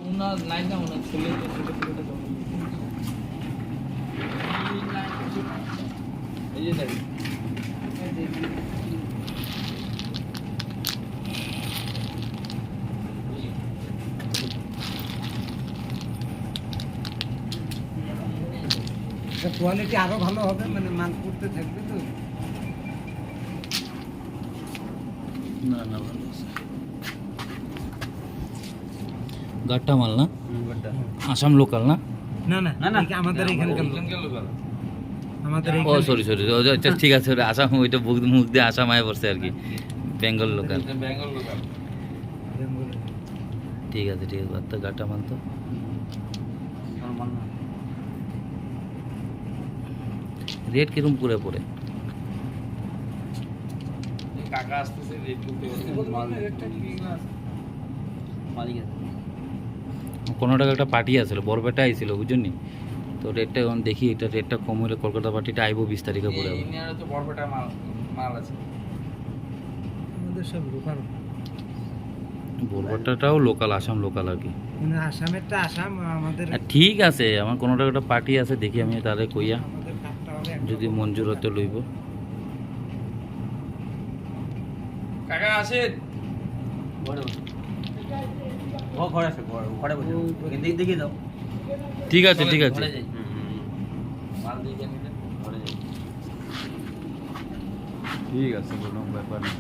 ওনার নাই না ওনার ছেলে এই যে দেখেন কোয়ালিটি আরো ভালো হবে, মানে মাল করতে থাকবে তো। না না ভালো আছে গাট্টা মাল না আসাম লোকাল না না না না না আমাদের এখানকার লোক। আমাদের ও সরি সরি আচ্ছা ঠিক আছে ওটা আসাম ওইটা মুখ দিয়ে আসাম আয় পড়ছে আর কি বেঙ্গল লোকাল বেঙ্গল লোকাল ঠিক আছে তো গাট্টা মাল তো রেট কিরম পুরে পড়ে কাকা আসতেছে রেট করতে কোনো টাকা একটা পার্টি আসছিল বরপেটা আইছিল বুঝলি তো রেটটা এখন দেখি এটা রেটটা কম হলে কলকাতা পার্টিটা আইবো 20 তারিখে পরে আবার ইন্ডিয়ার তো বরপেটা মাল আছে আমাদের সব লোকাল, বরপেটাটাও লোকাল আসাম লোকাল আর কি মানে আসামেরটা আসাম, আমাদের ঠিক আছে আমার কোনো টাকা একটা পার্টি আছে দেখি আমি তাহলে কইয়া আমাদের কাটটা হবে যদি মঞ্জুর হতে লইব কাকা আসেন ঠিক আছে ঠিক আছে মাল দিয়ে নিলেন ঘরে যাই ঠিক আছে কোনো ব্যাপার না